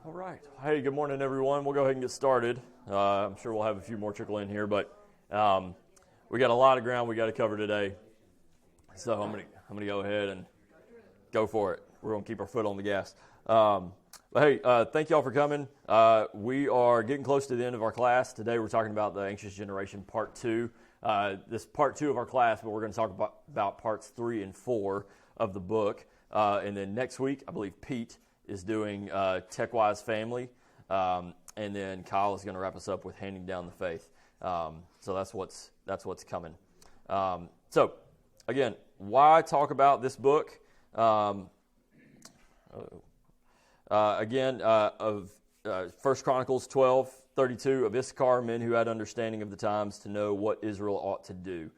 All right. Hey, good morning, everyone. We'll go ahead and get started. I'm sure we'll have a few more trickle in here, but we got a lot of ground we got to cover today. So I'm gonna go ahead and go for it. We're gonna keep our foot on the gas. But hey, thank y'all for coming. We are getting close to the end of our class. Today we're talking about the Anxious Generation Part 2. This Part 2 of our class, but we're going to talk about Parts 3 and 4 of the book. And then next week, I believe Pete is doing TechWise Family. And then Kyle is going to wrap us up with Handing Down the Faith. So that's what's coming. So again, why talk about this book? Of 1 Chronicles 12:32 of Issachar, men who had understanding of the times to know what Israel ought to do.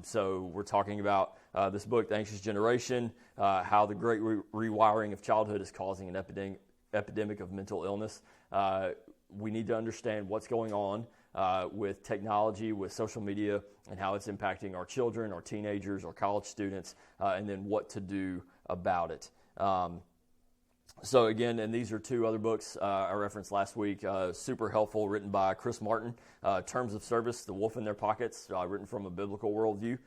So we're talking about this book, The Anxious Generation, how the great rewiring of childhood is causing an epidemic of mental illness. We need to understand what's going on with technology, with social media, and how it's impacting our children, our teenagers, our college students, and then what to do about it. So again, and these are two other books I referenced last week, super helpful, written by Chris Martin, Terms of Service, The Wolf in Their Pockets, written from a biblical worldview.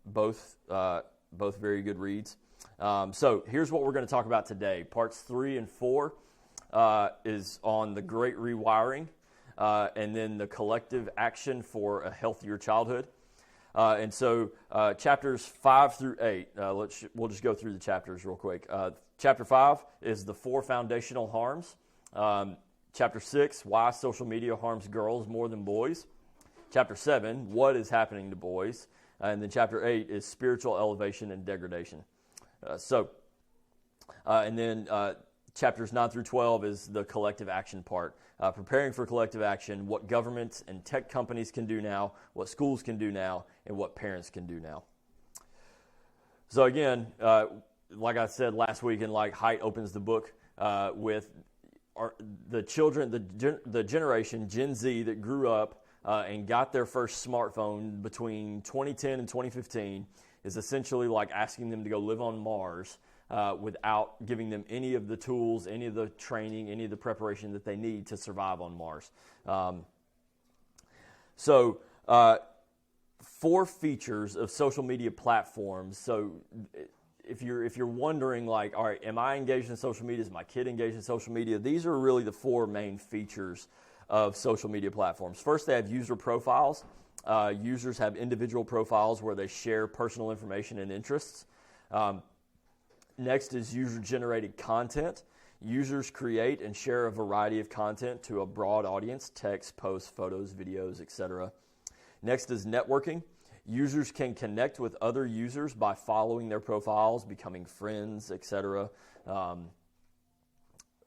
Both very good reads. So here's what we're going to talk about today. Parts 3 and 4 is on the Great Rewiring, and then the collective action for a healthier childhood. And so chapters 5 through 8, we'll just go through the chapters real quick. Chapter 5 is the 4 foundational harms. Chapter 6, why social media harms girls more than boys. Chapter 7, what is happening to boys. And then chapter 8 is spiritual elevation and degradation. And then chapters 9 through 12 is the collective action part. Preparing for collective action, what governments and tech companies can do now, what schools can do now, and what parents can do now. So again, like I said last week, and like Haidt opens the book with the children, the generation, Gen Z, that grew up and got their first smartphone between 2010 and 2015, is essentially like asking them to go live on Mars without giving them any of the tools, any of the training, any of the preparation that they need to survive on Mars. So 4 features of social media platforms. So if you're wondering, like, all right, am I engaged in social media? Is my kid engaged in social media? These are really the 4 main features of social media platforms. First, they have user profiles. Users have individual profiles where they share personal information and interests. Next is user-generated content. Users create and share a variety of content to a broad audience: text, posts, photos, videos, etc. Next is networking. Users can connect with other users by following their profiles, becoming friends, etc.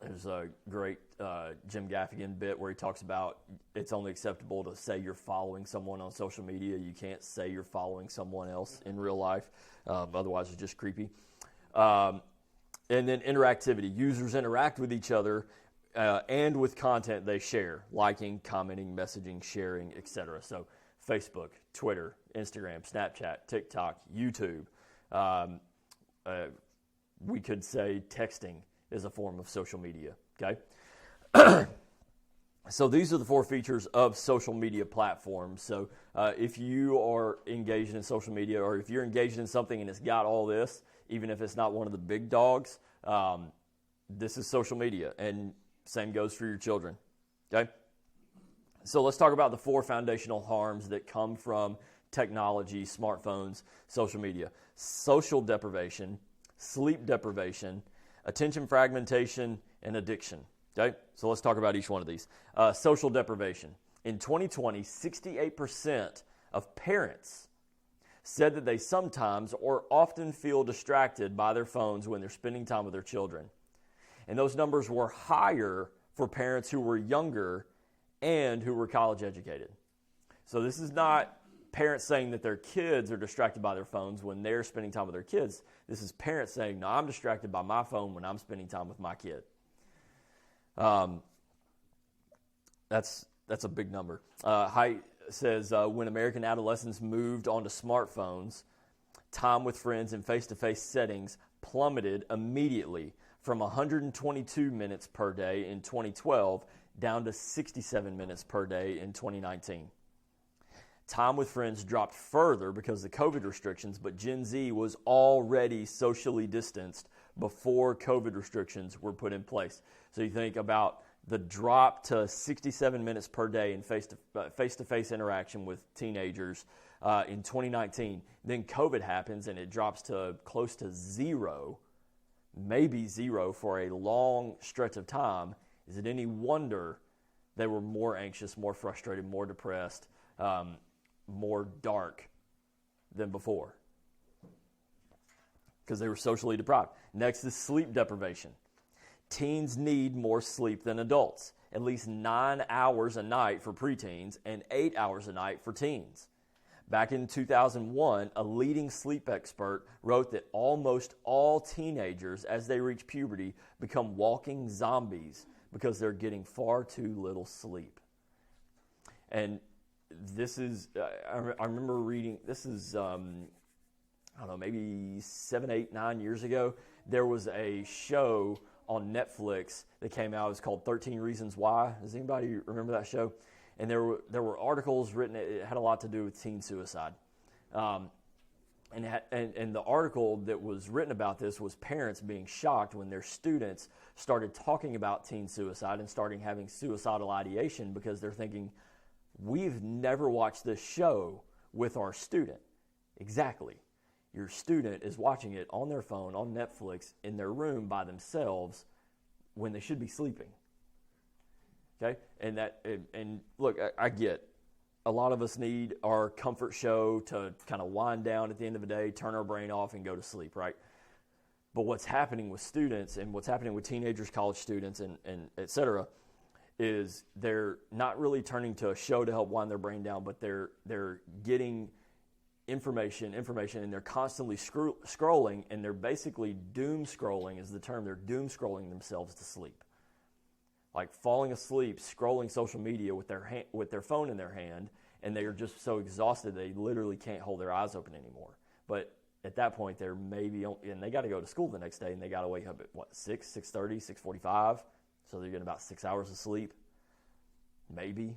There's a great Jim Gaffigan bit where he talks about it's only acceptable to say you're following someone on social media. You can't say you're following someone else in real life. Otherwise, it's just creepy. And then interactivity. Users interact with each other and with content they share, liking, commenting, messaging, sharing, etc. So Facebook, Twitter, Instagram, Snapchat, TikTok, YouTube. We could say texting is a form of social media, okay? So these are the 4 features of social media platforms. So if you are engaged in social media, or if you're engaged in something and it's got all this, even if it's not one of the big dogs, this is social media, and same goes for your children, okay? So let's talk about the 4 foundational harms that come from technology, smartphones, social media. Social deprivation, sleep deprivation, attention fragmentation, and addiction. Okay? So let's talk about each one of these. Social deprivation. In 2020, 68% of parents said that they sometimes or often feel distracted by their phones when they're spending time with their children. And those numbers were higher for parents who were younger and who were college educated. So this is not parents saying that their kids are distracted by their phones when they're spending time with their kids. This is parents saying, no, I'm distracted by my phone when I'm spending time with my kid. That's a big number. Haidt says, when American adolescents moved onto smartphones, time with friends in face-to-face settings plummeted immediately from 122 minutes per day in 2012 down to 67 minutes per day in 2019. Time with friends dropped further because of the COVID restrictions, but Gen Z was already socially distanced before COVID restrictions were put in place. So you think about the drop to 67 minutes per day in face-to-face interaction with teenagers in 2019. Then COVID happens and it drops to close to zero, maybe zero for a long stretch of time. Is it any wonder they were more anxious, more frustrated, more depressed, more dark than before? Because they were socially deprived. Next is sleep deprivation. Teens need more sleep than adults, at least 9 hours a night for preteens and 8 hours a night for teens. Back in 2001, a leading sleep expert wrote that almost all teenagers, as they reach puberty, become walking zombies because they're getting far too little sleep. And this is, I remember reading, this is, I don't know, maybe 7, 8, 9 years ago, there was a show on Netflix that came out. It was called 13 Reasons Why. Does anybody remember that show? And there were articles written. It had a lot to do with teen suicide. And the article that was written about this was parents being shocked when their students started talking about teen suicide and starting having suicidal ideation because they're thinking, we've never watched this show with our student. Exactly. Your student is watching it on their phone, on Netflix, in their room by themselves when they should be sleeping. Okay? And look, I get a lot of us need our comfort show to kind of wind down at the end of the day, turn our brain off, and go to sleep, right? But what's happening with students and what's happening with teenagers, college students, and et cetera, is they're not really turning to a show to help wind their brain down, but they're getting information, and they're constantly scrolling, and they're basically doom scrolling is the term. They're doom scrolling themselves to sleep. Like falling asleep, scrolling social media with their phone in their hand, and they are just so exhausted they literally can't hold their eyes open anymore. But at that point, they're maybe, and they got to go to school the next day, and they got to wake up at 6:30, 6:45, so they're getting about 6 hours of sleep, maybe.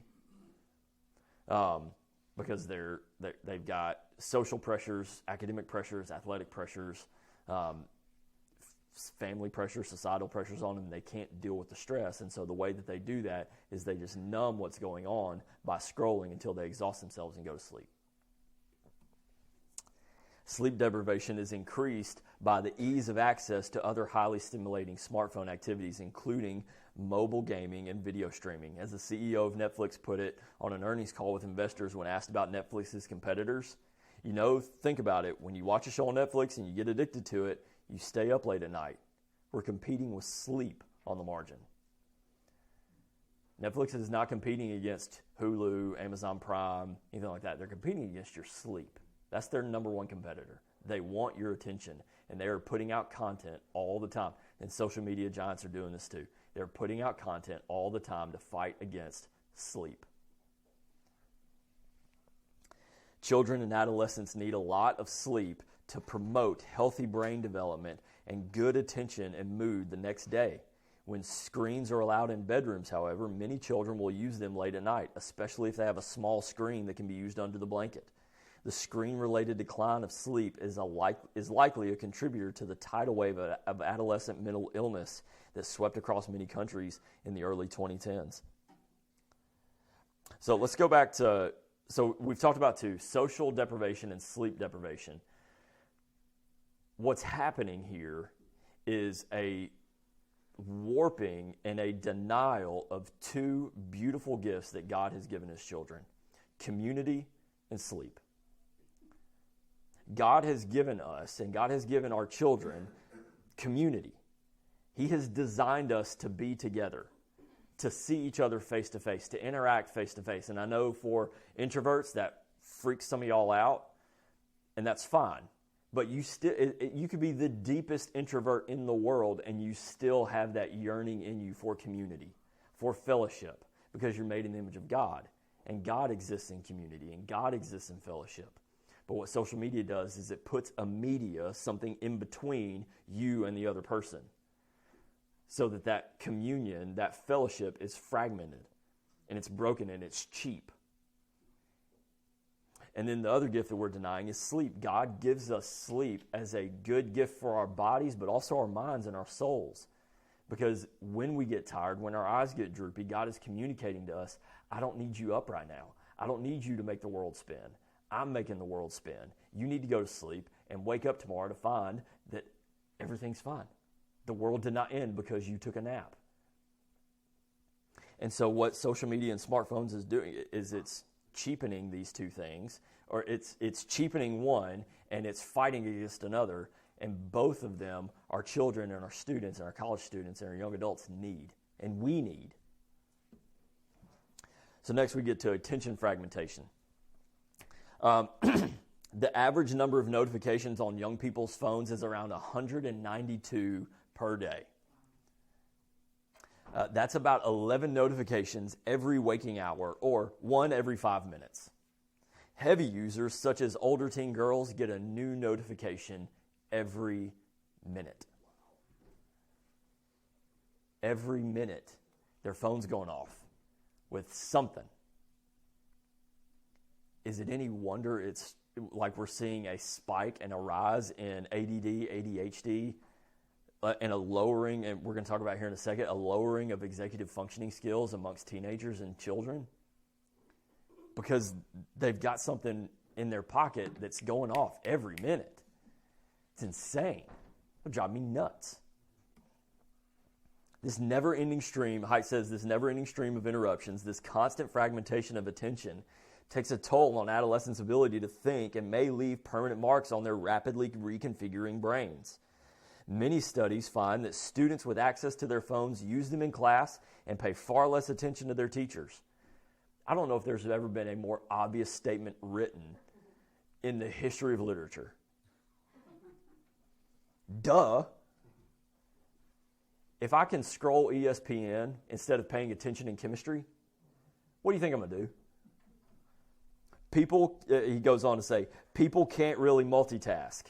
Because they've got social pressures, academic pressures, athletic pressures, family pressures, societal pressures on them. They can't deal with the stress. And so the way that they do that is they just numb what's going on by scrolling until they exhaust themselves and go to sleep. Sleep deprivation is increased by the ease of access to other highly stimulating smartphone activities, including mobile gaming and video streaming. As the CEO of Netflix put it on an earnings call with investors when asked about Netflix's competitors, think about it. When you watch a show on Netflix and you get addicted to it, you stay up late at night. We're competing with sleep on the margin. Netflix is not competing against Hulu, Amazon Prime, anything like that. They're competing against your sleep. That's their number one competitor. They want your attention, and they are putting out content all the time. And social media giants are doing this too. They're putting out content all the time to fight against sleep. Children and adolescents need a lot of sleep to promote healthy brain development and good attention and mood the next day. When screens are allowed in bedrooms, however, many children will use them late at night, especially if they have a small screen that can be used under the blanket. The screen-related decline of sleep is likely a contributor to the tidal wave of adolescent mental illness that swept across many countries in the early 2010s. So let's go back to, so we've talked about two, social deprivation and sleep deprivation. What's happening here is a warping and a denial of two beautiful gifts that God has given his children: community and sleep. God has given us, and God has given our children, community. He has designed us to be together, to see each other face to face, to interact face to face. And I know for introverts that freaks some of y'all out, and that's fine. But you could be the deepest introvert in the world, and you still have that yearning in you for community, for fellowship, because you're made in the image of God. And God exists in community, and God exists in fellowship. But what social media does is it puts a media, something in between you and the other person. so that communion, that fellowship is fragmented and it's broken and it's cheap. And then the other gift that we're denying is sleep. God gives us sleep as a good gift for our bodies, but also our minds and our souls. Because when we get tired, when our eyes get droopy, God is communicating to us, I don't need you up right now. I don't need you to make the world spin. I'm making the world spin. You need to go to sleep and wake up tomorrow to find that everything's fine. The world did not end because you took a nap. And so what social media and smartphones is doing is it's cheapening these two things, or it's cheapening one and it's fighting against another, and both of them our children and our students and our college students and our young adults need, and we need. So next we get to attention fragmentation. The average number of notifications on young people's phones is around 192 per day. That's about 11 notifications every waking hour, or one every 5 minutes. Heavy users, such as older teen girls, get a new notification every minute. Every minute, their phone's going off with something. Is it any wonder it's like we're seeing a spike and a rise in ADD, ADHD, and a lowering, and we're going to talk about here in a second, a lowering of executive functioning skills amongst teenagers and children? Because they've got something in their pocket that's going off every minute. It's insane. It'll drive me nuts. This never-ending stream, Haidt says, this never-ending stream of interruptions, this constant fragmentation of attention takes a toll on adolescents' ability to think and may leave permanent marks on their rapidly reconfiguring brains. Many studies find that students with access to their phones use them in class and pay far less attention to their teachers. I don't know if there's ever been a more obvious statement written in the history of literature. Duh. If I can scroll ESPN instead of paying attention in chemistry, what do you think I'm going to do? People, he goes on to say, people can't really multitask.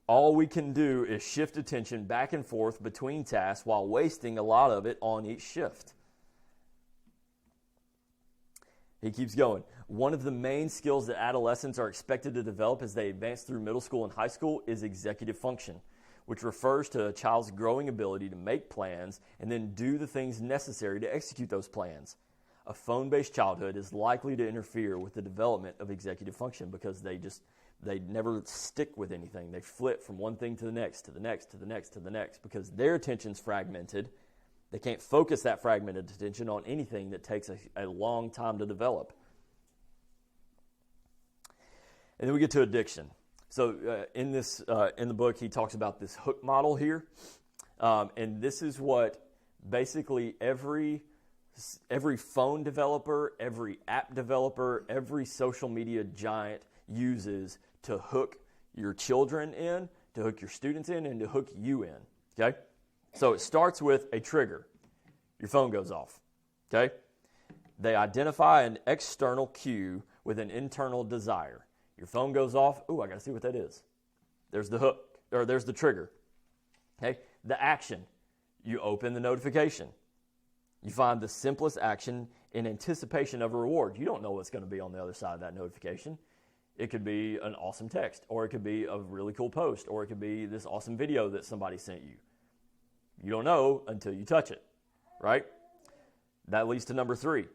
All we can do is shift attention back and forth between tasks while wasting a lot of it on each shift. He keeps going. One of the main skills that adolescents are expected to develop as they advance through middle school and high school is executive function, which refers to a child's growing ability to make plans and then do the things necessary to execute those plans. A phone-based childhood is likely to interfere with the development of executive function because they never stick with anything. They flip from one thing to the next, to the next, to the next, to the next, because their attention's fragmented. They can't focus that fragmented attention on anything that takes a long time to develop. And then we get to addiction. So in the book, he talks about this hook model here. And this is what basically every phone developer, every app developer, every social media giant uses to hook your children in, to hook your students in, and to hook you in, okay? So it starts with a trigger. Your phone goes off, okay? They identify an external cue with an internal desire. Your phone goes off. Ooh, I got to see what that is. There's the hook, or there's the trigger, okay? The action. You open the notification. You find the simplest action in anticipation of a reward. You don't know what's going to be on the other side of that notification. It could be an awesome text, or it could be a really cool post, or it could be this awesome video that somebody sent you. You don't know until you touch it, right? That leads to number 3,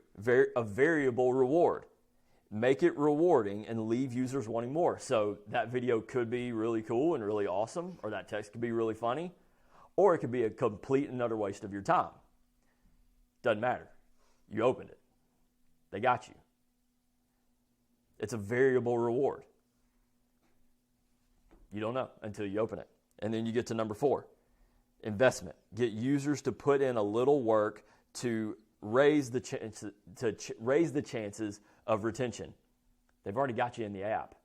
a variable reward. Make it rewarding and leave users wanting more. So that video could be really cool and really awesome, or that text could be really funny, or it could be a complete and utter waste of your time. Doesn't matter. You opened it. They got you. It's a variable reward. You don't know until you open it. And then you get to number 4, investment. Get users to put in a little work to raise the chances of retention. They've already got you in the app.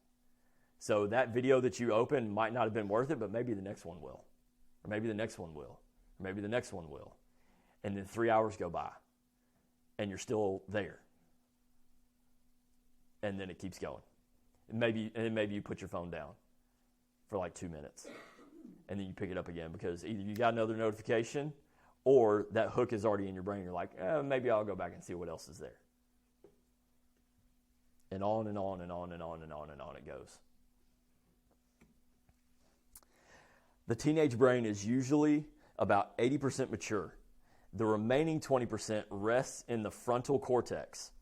So that video that you open might not have been worth it, but maybe the next one will. Or maybe the next one will. Or maybe the next one will. And then 3 hours go by, and you're still there. And then it keeps going. And maybe you put your phone down for like 2 minutes, and then you pick it up again because either you got another notification, or that hook is already in your brain. You're like, maybe I'll go back and see what else is there. And on and on and on and on and on and on it goes. The teenage brain is usually about 80% mature. The remaining 20% rests in the frontal cortex.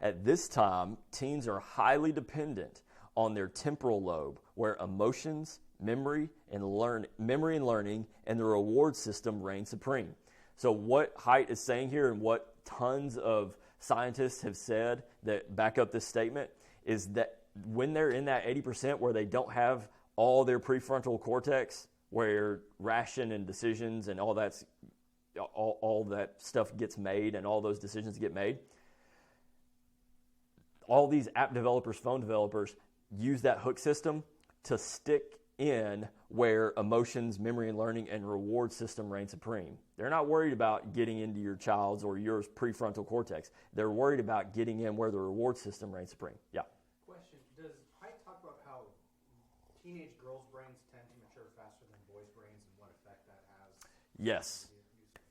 At this time, teens are highly dependent on their temporal lobe, where emotions, memory and learning, and the reward system reign supreme. So what Haidt is saying here, and what tons of scientists have said that back up this statement, is that when they're in that 80% where they don't have all their prefrontal cortex, where ration and decisions and all that stuff gets made and all those decisions get made, all these app developers, phone developers use that hook system to stick in where emotions, memory and learning, and reward system reign supreme. They're not worried about getting into your child's or yours prefrontal cortex. They're worried about getting in where the reward system reigns supreme. Yeah. Question: does Haidt talk about how teenage girls' brains tend to mature faster than boys' brains, and what effect that has?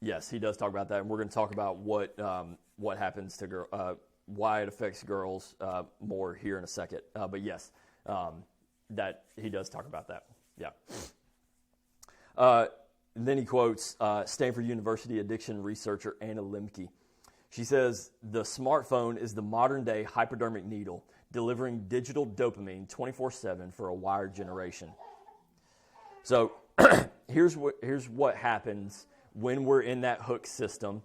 Yes, he does talk about that, and we're going to talk about what happens to why it affects girls more here in a second. But yes. That he does talk about that. Yeah. Then he quotes Stanford University addiction researcher Anna Lemke. She says, "The smartphone is the modern-day hypodermic needle, delivering digital dopamine 24/7 for a wired generation." So here's what happens when we're in that hook system.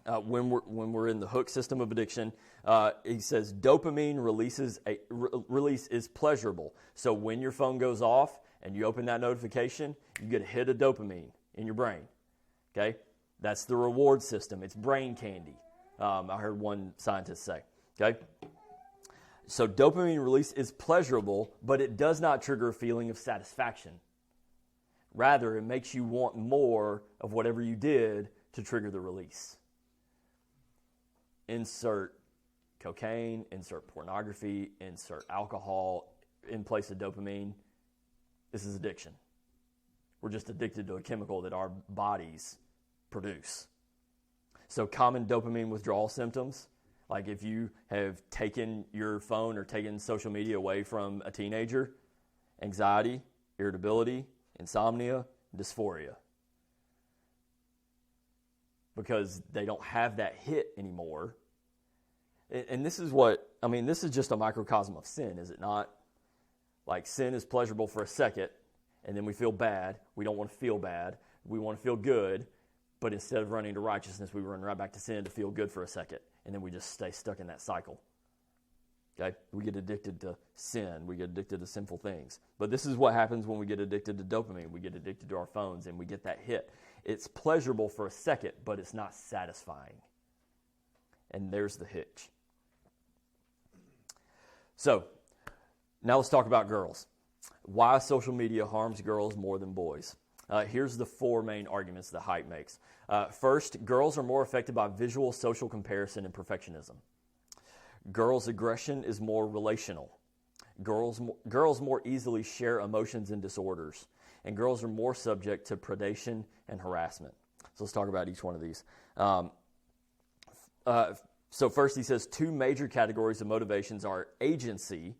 When we're in the hook system of addiction, he says dopamine release is pleasurable. So when your phone goes off and you open that notification, you get a hit of dopamine in your brain. Okay, that's the reward system. It's brain candy. I heard one scientist say. Okay, so dopamine release is pleasurable, but it does not trigger a feeling of satisfaction. Rather, it makes you want more of whatever you did to trigger the release. Insert cocaine, insert pornography, insert alcohol in place of dopamine. This is addiction. We're just addicted to a chemical that our bodies produce. So common dopamine withdrawal symptoms, like if you have taken your phone or taken social media away from a teenager, anxiety, irritability, insomnia, dysphoria. Because they don't have that hit anymore. And this is this is just a microcosm of sin, is it not? Like, sin is pleasurable for a second, and then we feel bad. We don't want to feel bad. We want to feel good, but instead of running to righteousness, we run right back to sin to feel good for a second, and then we just stay stuck in that cycle. Okay? We get addicted to sin. We get addicted to sinful things. But this is what happens when we get addicted to dopamine. We get addicted to our phones, and we get that hit. It's pleasurable for a second, but it's not satisfying. And there's the hitch. So, now let's talk about girls. Why social media harms girls more than boys. Here's the four main arguments that Haidt makes. First, girls are more affected by visual social comparison and perfectionism. Girls' aggression is more relational. Girls more easily share emotions and disorders. And girls are more subject to predation and harassment. So let's talk about each one of these. So first he says two major categories of motivations are agency,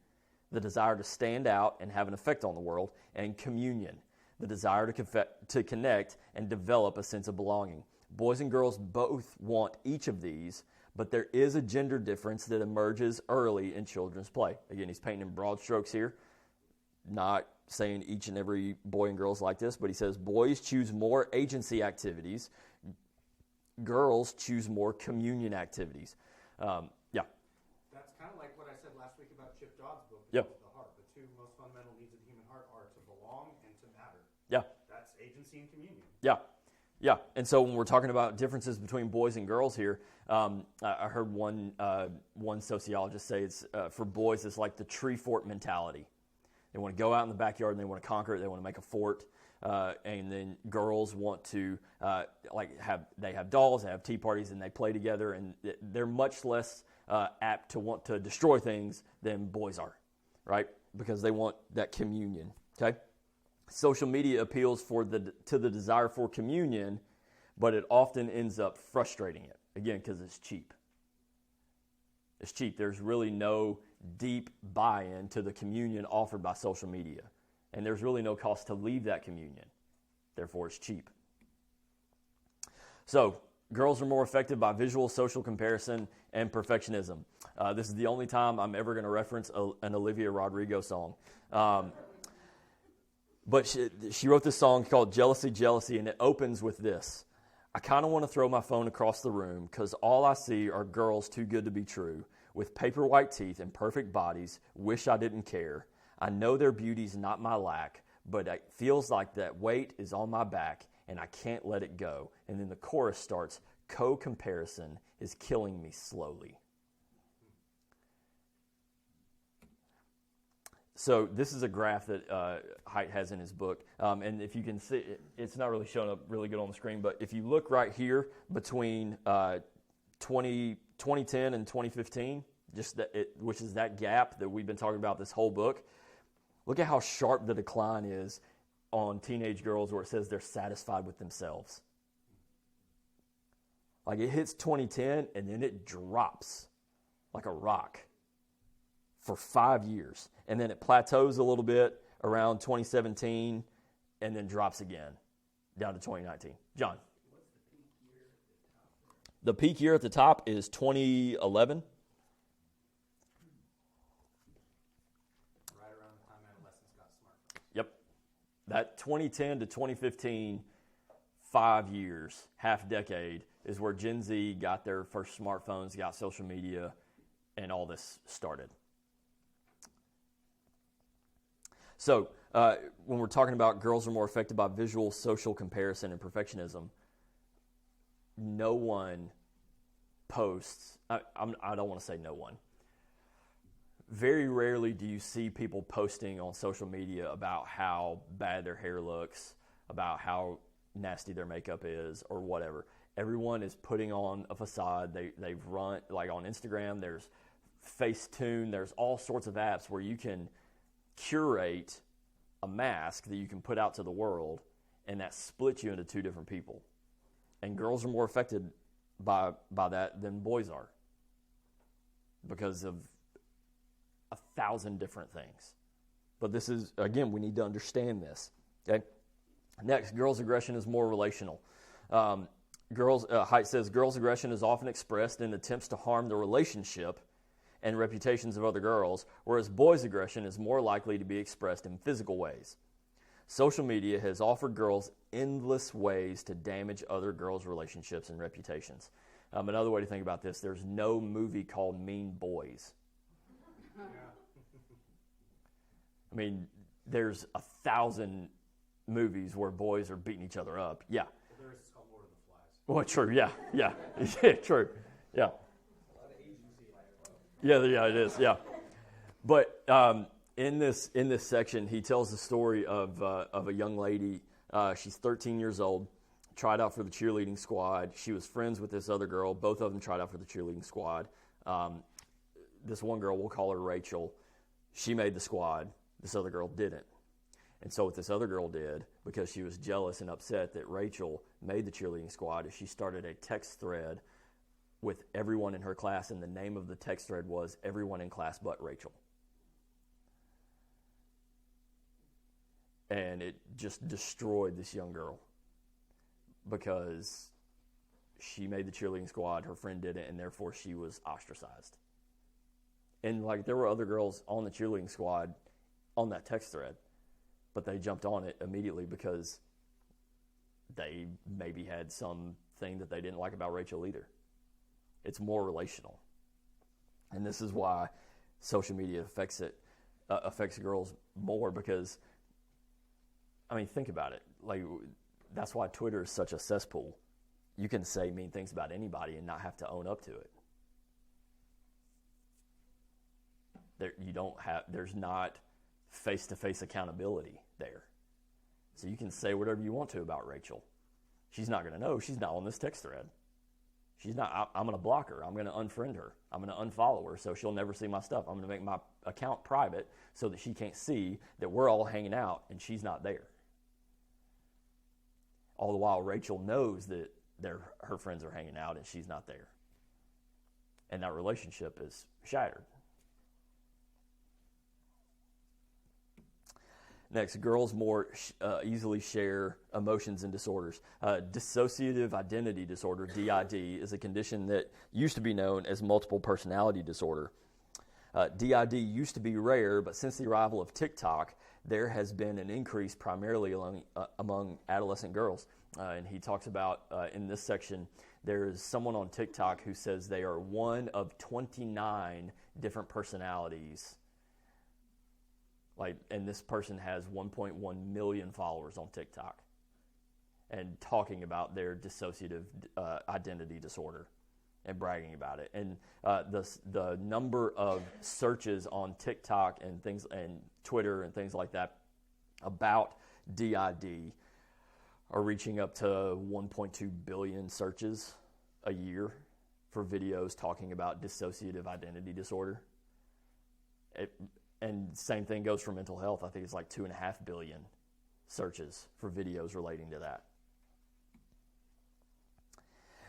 the desire to stand out and have an effect on the world, and communion, the desire to connect and develop a sense of belonging. Boys and girls both want each of these, but there is a gender difference that emerges early in children's play. Again, he's painting in broad strokes here, not saying each and every boy and girl is like this, but he says boys choose more agency activities, girls choose more communion activities. Yeah. That's kind of like what I said last week about Chip Dodd's book, Yep. The Heart. The two most fundamental needs of the human heart are to belong and to matter. Yeah. That's agency and communion. Yeah. Yeah. And so when we're talking about differences between boys and girls here, I heard one sociologist say it's for boys it's like the tree fort mentality. They want to go out in the backyard and they want to conquer it. They want to make a fort. And then girls want to they have dolls, they have tea parties, and they play together. And they're much less apt to want to destroy things than boys are, right? Because they want that communion. Okay. Social media appeals to the desire for communion, but it often ends up frustrating it, again, because it's cheap. It's cheap. There's really no deep buy-in to the communion offered by social media, and there's really no cost to leave that communion. Therefore, it's cheap. So, girls are more affected by visual social comparison and perfectionism. This is the only time I'm ever going to reference an Olivia Rodrigo song. But she wrote this song called Jealousy, Jealousy, and it opens with this. I kind of want to throw my phone across the room because all I see are girls too good to be true, with paper white teeth and perfect bodies, wish I didn't care. I know their beauty's not my lack, but it feels like that weight is on my back and I can't let it go. And then the chorus starts, co-comparison is killing me slowly. So this is a graph that Haidt has in his book. And if you can see, it's not really showing up really good on the screen, but if you look right here between 2010 and 2015, which is that gap that we've been talking about this whole book, look at how sharp the decline is on teenage girls where it says they're satisfied with themselves. Like it hits 2010 and then it drops like a rock for 5 years. And then it plateaus a little bit around 2017 and then drops again down to 2019. John? What's the peak year at the top? The peak year at the top is 2011. Right around the time adolescents got smartphones. Yep. That 2010 to 2015, 5 years, half decade, is where Gen Z got their first smartphones, got social media, and all this started. So when we're talking about girls are more affected by visual social comparison and perfectionism, no one posts, I don't want to say no one. Very rarely do you see people posting on social media about how bad their hair looks, about how nasty their makeup is, or whatever. Everyone is putting on a facade. They've run, like on Instagram, there's Facetune, there's all sorts of apps where you can curate a mask that you can put out to the world, and that splits you into two different people. And girls are more affected by that than boys are because of 1,000 different things. But this is, again, we need to understand this. Okay. Next, girls' aggression is more relational. Haidt says girls' aggression is often expressed in attempts to harm the relationship and reputations of other girls, whereas boys' aggression is more likely to be expressed in physical ways. Social media has offered girls endless ways to damage other girls' relationships and reputations. Another way to think about this, there's no movie called Mean Boys. I mean, there's 1,000 movies where boys are beating each other up. Yeah. Well, there is called Lord of the Flies. Well, true. Yeah. Yeah, true. Yeah. Yeah, it is. Yeah, but in this section, he tells the story of a young lady. She's 13 years old. Tried out for the cheerleading squad. She was friends with this other girl. Both of them tried out for the cheerleading squad. This one girl, we'll call her Rachel. She made the squad. This other girl didn't. And so what this other girl did, because she was jealous and upset that Rachel made the cheerleading squad, is she started a text thread with everyone in her class, and the name of the text thread was Everyone in Class But Rachel. And it just destroyed this young girl because she made the cheerleading squad, her friend didn't, and therefore she was ostracized. And like there were other girls on the cheerleading squad on that text thread, but they jumped on it immediately because they maybe had something that they didn't like about Rachel either. It's more relational. And this is why social media affects girls more because, I mean, think about it. Like, that's why Twitter is such a cesspool. You can say mean things about anybody and not have to own up to it. There's not face-to-face accountability there. So you can say whatever you want to about Rachel. She's not going to know. She's not on this text thread. She's not. I'm going to block her. I'm going to unfriend her. I'm going to unfollow her so she'll never see my stuff. I'm going to make my account private so that she can't see that we're all hanging out and she's not there. All the while, Rachel knows that her friends are hanging out and she's not there. And that relationship is shattered. Next, girls more easily share emotions and disorders. Dissociative identity disorder, DID, is a condition that used to be known as multiple personality disorder. DID used to be rare, but since the arrival of TikTok, there has been an increase primarily among adolescent girls. And he talks about, in this section, there is someone on TikTok who says they are one of 29 different personalities. And this person has 1.1 million followers on TikTok and talking about their dissociative identity disorder and bragging about it. And the number of searches on TikTok and things and Twitter and things like that about DID are reaching up to 1.2 billion searches a year for videos talking about dissociative identity disorder. And same thing goes for mental health. I think it's like 2.5 billion searches for videos relating to that.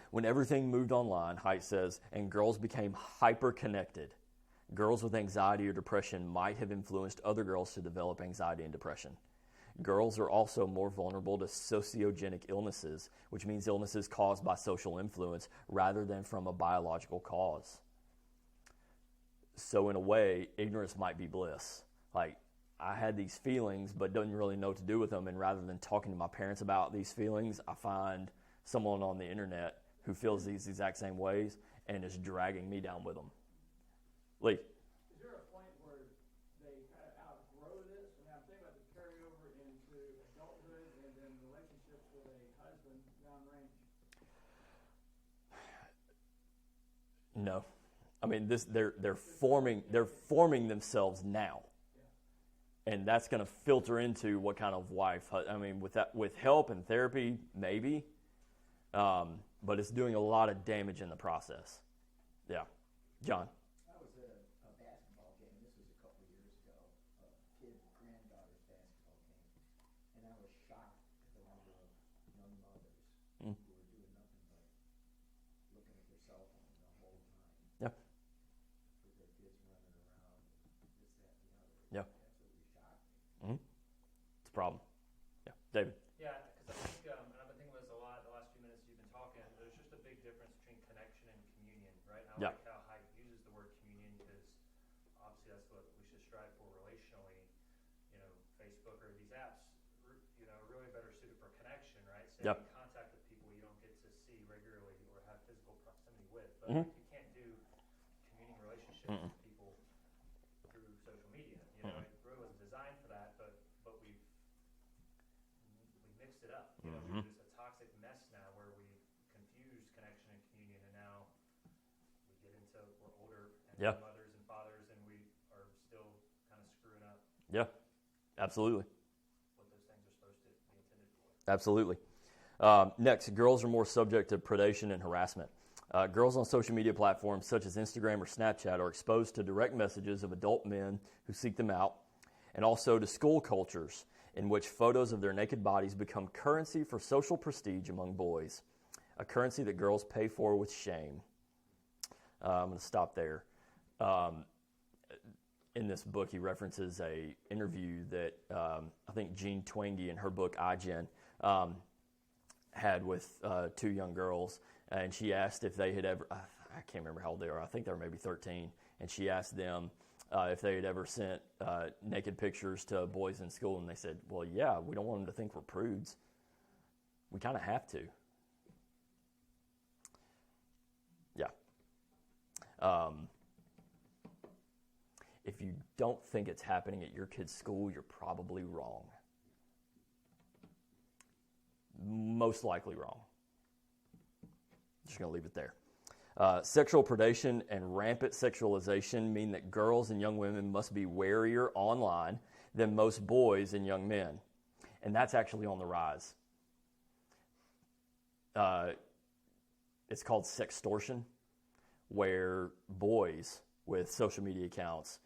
When everything moved online, Haidt says, and girls became hyper-connected, girls with anxiety or depression might have influenced other girls to develop anxiety and depression. Girls are also more vulnerable to sociogenic illnesses, which means illnesses caused by social influence rather than from a biological cause. So in a way, ignorance might be bliss. Like, I had these feelings but didn't really know what to do with them, and rather than talking to my parents about these feelings, I find someone on the internet who feels these exact same ways and is dragging me down with them. Lee? Is there a point where they kind of outgrow this? And I'm thinking about the carryover into adulthood and then relationships with a husband downrange. No. I mean, they're forming themselves now, and that's going to filter into what kind of wife. I mean, with help and therapy, maybe, but it's doing a lot of damage in the process. Yeah, John. I was at a basketball game. This was a couple of years ago. A granddaughter's basketball game, and I was shocked at the number of young mothers who were doing nothing but looking at their cell phone the whole time. Yeah. With their kids running around, this, that, and the other. Yeah. Absolutely shocked me. It's a problem. Yeah, David. Yeah, because I think, and I've been thinking about this a lot the last few minutes you've been talking, there's just a big difference between connection and communion, right? I like how Haidt uses the word communion because obviously that's what we should strive for relationally. You know, Facebook or these apps, really better suited for connection, right? Staying in contact with people you don't get to see regularly or have physical proximity with. But you can't do communing relationships with people through social media. You know, it really wasn't designed for that, but we mixed it up. You know, there's a toxic mess now where we confuse connection and communion, and now we get into we're older and mothers and fathers, and we are still kind of screwing up. Yeah, absolutely. What those things are supposed to be intended for. Absolutely. Next, girls are more subject to predation and harassment. Girls on social media platforms such as Instagram or Snapchat are exposed to direct messages of adult men who seek them out, and also to school cultures in which photos of their naked bodies become currency for social prestige among boys, a currency that girls pay for with shame. I'm going to stop there. In this book, he references a interview that I think Jean Twenge in her book iGen had with two young girls, and she asked if they had ever, I can't remember how old they are, I think they were maybe 13, and she asked them if they had ever sent naked pictures to boys in school, and they said, well, yeah, we don't want them to think we're prudes. We kind of have to. Yeah. If you don't think it's happening at your kid's school, you're probably wrong. Most likely wrong. Just going to leave it there. Sexual predation and rampant sexualization mean that girls and young women must be warier online than most boys and young men. And that's actually on the rise. It's called sextortion, where boys with social media accounts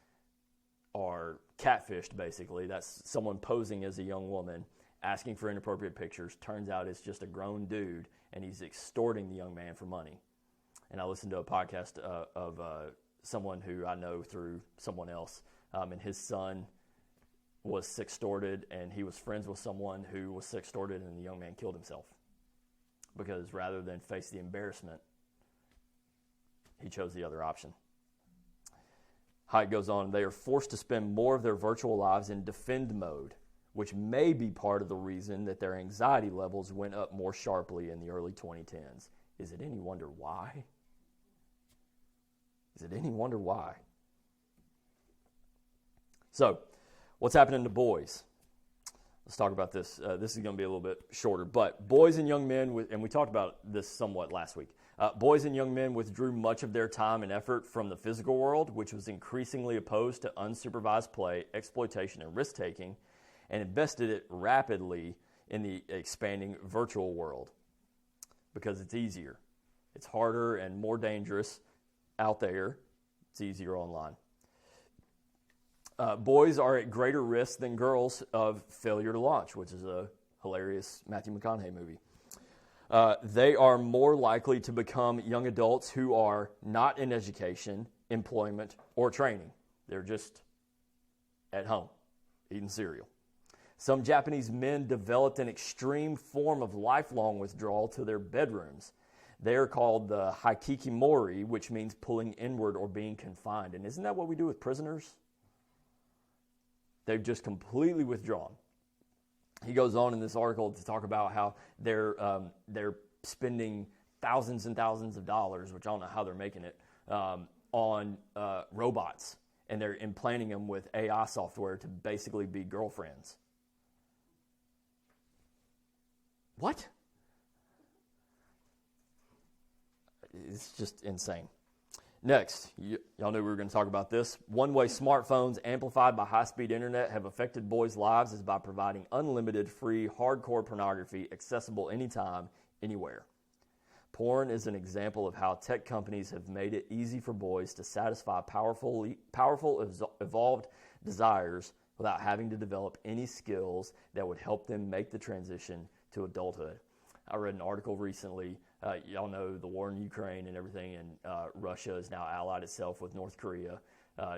are catfished, basically. That's someone posing as a young woman, asking for inappropriate pictures. Turns out it's just a grown dude, and he's extorting the young man for money. And I listened to a podcast of someone who I know through someone else, and his son was sextorted, and he was friends with someone who was sextorted, and the young man killed himself because rather than face the embarrassment, he chose the other option. Haidt goes on, they are forced to spend more of their virtual lives in defend mode, which may be part of the reason that their anxiety levels went up more sharply in the early 2010s. Is it any wonder why? Is it any wonder why? So, what's happening to boys? Let's talk about this. This is going to be a little bit shorter, but boys and young men, and we talked about this somewhat last week, boys and young men withdrew much of their time and effort from the physical world, which was increasingly opposed to unsupervised play, exploitation, and risk-taking, and invested it rapidly in the expanding virtual world because it's easier. It's harder and more dangerous out there. It's easier online. Boys are at greater risk than girls of failure to launch, which is a hilarious Matthew McConaughey movie. They are more likely to become young adults who are not in education, employment, or training. They're just at home, eating cereal. Some Japanese men developed an extreme form of lifelong withdrawal to their bedrooms. They are called the hikikimori, which means pulling inward or being confined. And isn't that what we do with prisoners? They've just completely withdrawn. He goes on in this article to talk about how they're spending thousands and thousands of dollars, which I don't know how they're making it, on robots. And they're implanting them with AI software to basically be girlfriends. What? It's just insane. Next, y'all knew we were going to talk about this. One-way smartphones amplified by high-speed internet have affected boys' lives is by providing unlimited, free, hardcore pornography accessible anytime, anywhere. Porn is an example of how tech companies have made it easy for boys to satisfy powerful, evolved desires without having to develop any skills that would help them make the transition to adulthood. I read an article recently. Y'all know the war in Ukraine and everything, and Russia has now allied itself with North Korea.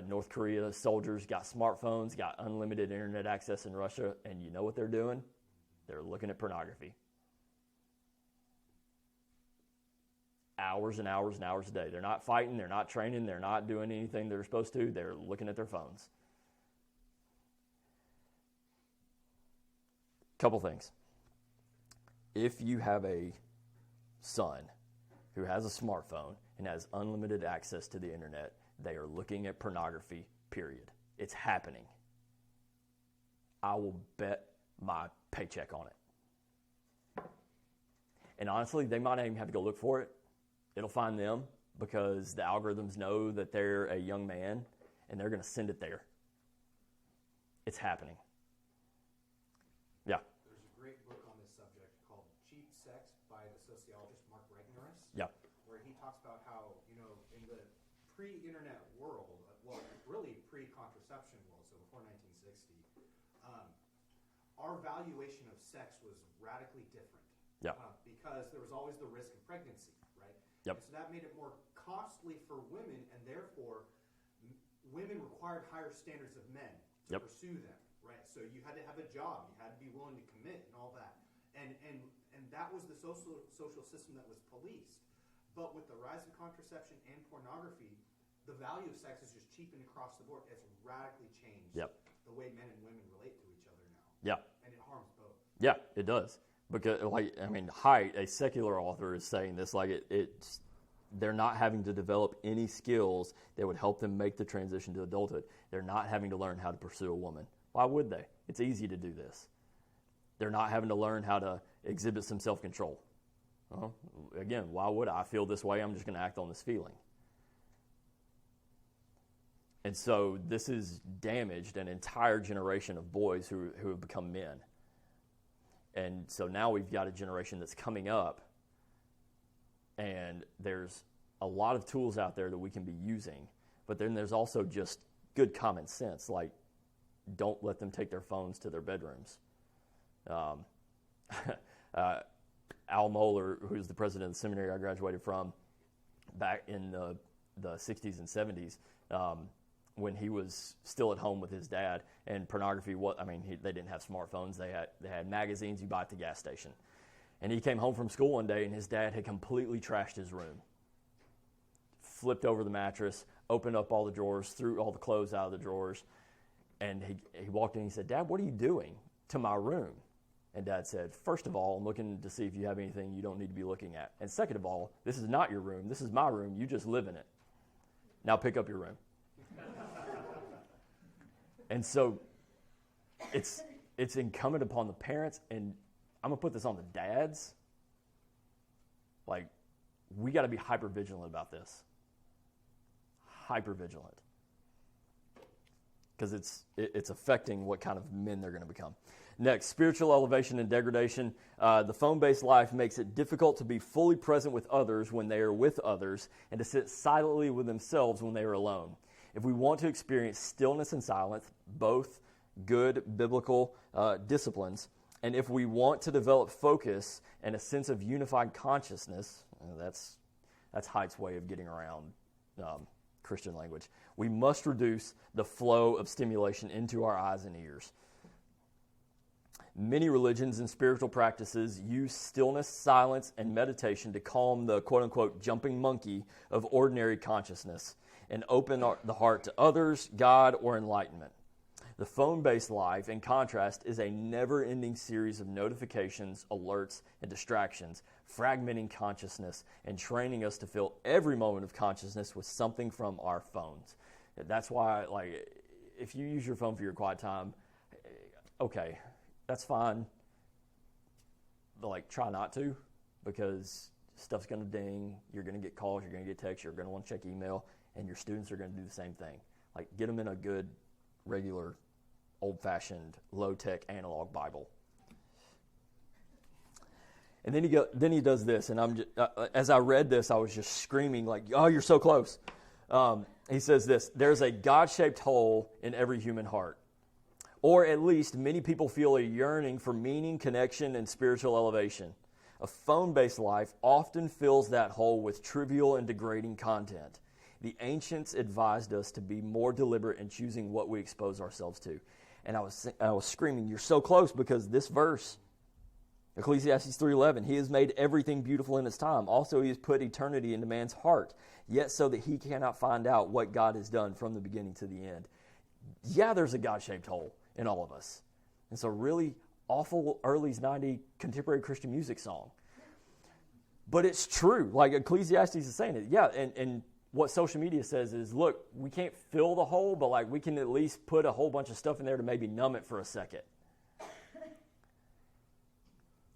North Korea soldiers got smartphones, got unlimited internet access in Russia, and you know what they're doing? They're looking at pornography. Hours and hours and hours a day. They're not fighting, they're not training, they're not doing anything they're supposed to. They're looking at their phones. Couple things. If you have a son who has a smartphone and has unlimited access to the internet, they are looking at pornography, period. It's happening. I will bet my paycheck on it. And honestly, they might not even have to go look for it. It'll find them because the algorithms know that they're a young man and they're going to send it there. It's happening. Yeah. There's a great book on this subject called Cheap Sex by the sociologist Mark Regnerus. Yeah. Where he talks about how, in the pre-internet world, well, really pre-contraception world, so before 1960, our valuation of sex was radically different. Yeah. Because there was always the risk of pregnancy, right? Yep. And so that made it more costly for women, and therefore women required higher standards of men to Yep. pursue them, right? So you had to have a job, you had to be willing to commit and all that. And that was the social system that was policed. But with the rise of contraception and pornography, the value of sex is just cheapened across the board. It's radically changed Yep. the way men and women relate to each other now. Yeah. And it harms both. Yeah, it does. Because, Haidt, a secular author, is saying this, they're not having to develop any skills that would help them make the transition to adulthood. They're not having to learn how to pursue a woman. Why would they? It's easy to do this. They're not having to learn how to exhibit some self-control. Well, again, why would I feel this way? I'm just going to act on this feeling. And so this has damaged an entire generation of boys who have become men. And so now we've got a generation that's coming up, and there's a lot of tools out there that we can be using, but then there's also just good common sense, like don't let them take their phones to their bedrooms. Al Mohler, who's the president of the seminary I graduated from back in the 60s and 70s, when he was still at home with his dad, and pornography, they didn't have smartphones. They had magazines you buy at the gas station. And he came home from school one day, and his dad had completely trashed his room. Flipped over the mattress, opened up all the drawers, threw all the clothes out of the drawers, and he walked in and he said, "Dad, what are you doing to my room?" And Dad said, "First of all, I'm looking to see if you have anything you don't need to be looking at. And second of all, this is not your room. This is my room. You just live in it. Now pick up your room." And so it's incumbent upon the parents, and I'm going to put this on the dads. Like, we got to be hyper vigilant about this. Hyper vigilant. Because it's affecting what kind of men they're going to become. Next, spiritual elevation and degradation. The phone-based life makes it difficult to be fully present with others when they are with others, and to sit silently with themselves when they are alone. If we want to experience stillness and silence, both good biblical disciplines, and if we want to develop focus and a sense of unified consciousness, that's Haidt's way of getting around Christian language, we must reduce the flow of stimulation into our eyes and ears. Many religions and spiritual practices use stillness, silence, and meditation to calm the quote-unquote jumping monkey of ordinary consciousness and open the heart to others, God, or enlightenment. The phone-based life, in contrast, is a never-ending series of notifications, alerts, and distractions, fragmenting consciousness and training us to fill every moment of consciousness with something from our phones. That's why, if you use your phone for your quiet time, okay, that's fine. But, try not to, because stuff's going to ding, you're going to get calls, you're going to get texts, you're going to want to check email, and your students are going to do the same thing. Get them in a good, regular, old-fashioned, low-tech analog Bible. And then he does this, and as I read this, I was just screaming "Oh, you're so close!" He says this: "There's a God-shaped hole in every human heart, or at least many people feel a yearning for meaning, connection, and spiritual elevation. A phone-based life often fills that hole with trivial and degrading content. The ancients advised us to be more deliberate in choosing what we expose ourselves to." And I was screaming, "You're so close," because this verse, Ecclesiastes 3:11, "He has made everything beautiful in its time. Also, He has put eternity into man's heart, yet so that he cannot find out what God has done from the beginning to the end." Yeah, there's a God-shaped hole in all of us. It's a really awful early 90s contemporary Christian music song. But it's true. Ecclesiastes is saying it. Yeah, and what social media says is, look, we can't fill the hole, but we can at least put a whole bunch of stuff in there to maybe numb it for a second.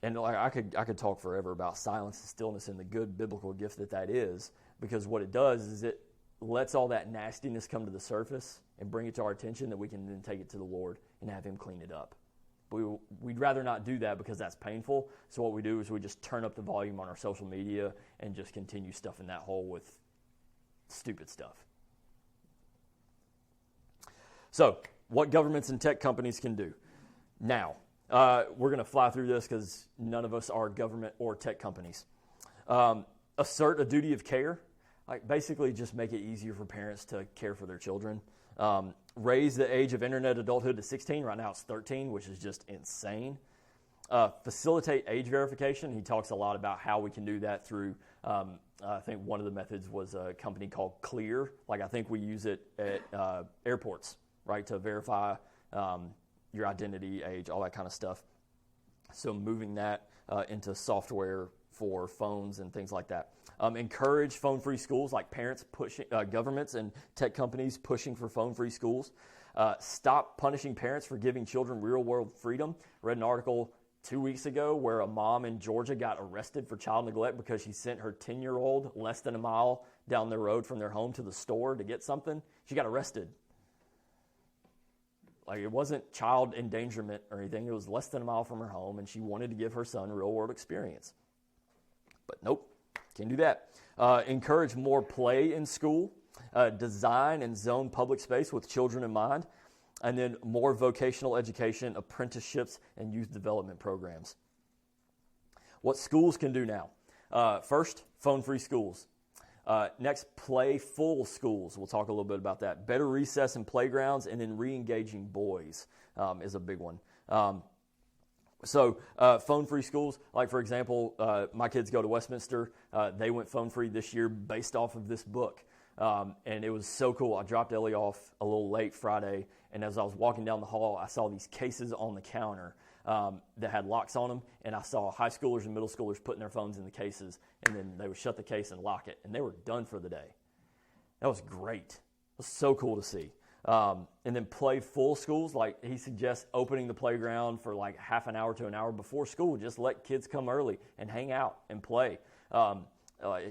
And I could talk forever about silence and stillness and the good biblical gift that is, because what it does is it lets all that nastiness come to the surface and bring it to our attention, that we can then take it to the Lord and have Him clean it up. We'd rather not do that because that's painful. So what we do is we just turn up the volume on our social media and just continue stuffing that hole with stupid stuff. So, what governments and tech companies can do. Now, we're going to fly through this because none of us are government or tech companies. Assert a duty of care. Basically just make it easier for parents to care for their children. Raise the age of internet adulthood to 16. Right now it's 13, which is just insane. Facilitate age verification. He talks a lot about how we can do that through, I think one of the methods was a company called Clear. I think we use it at airports, right, to verify your identity, age, all that kind of stuff. So moving that into software for phones and things like that. Encourage phone-free schools, parents pushing, governments and tech companies pushing for phone-free schools. Stop punishing parents for giving children real-world freedom. Read an article 2 weeks ago where a mom in Georgia got arrested for child neglect because she sent her 10-year-old less than a mile down the road from their home to the store to get something. She got arrested. It wasn't child endangerment or anything. It was less than a mile from her home, and she wanted to give her son real-world experience. But nope, can't do that. Encourage more play in school. Design and zone public space with children in mind. And then more vocational education, apprenticeships, and youth development programs. what schools can do now. First, phone-free schools. Next, playful schools. We'll talk a little bit about that. Better recess and playgrounds, and then re-engaging boys is a big one. So phone-free schools, like for example, my kids go to Westminster. They went phone-free this year based off of this book. And it was so cool. I dropped Ellie off a little late Friday, and as I was walking down the hall, I saw these cases on the counter that had locks on them, and I saw high schoolers and middle schoolers putting their phones in the cases, and then they would shut the case and lock it, and they were done for the day. That was great. It was so cool to see. And then playful schools, like he suggests opening the playground for like half an hour to an hour before school. Just let kids come early and hang out and play.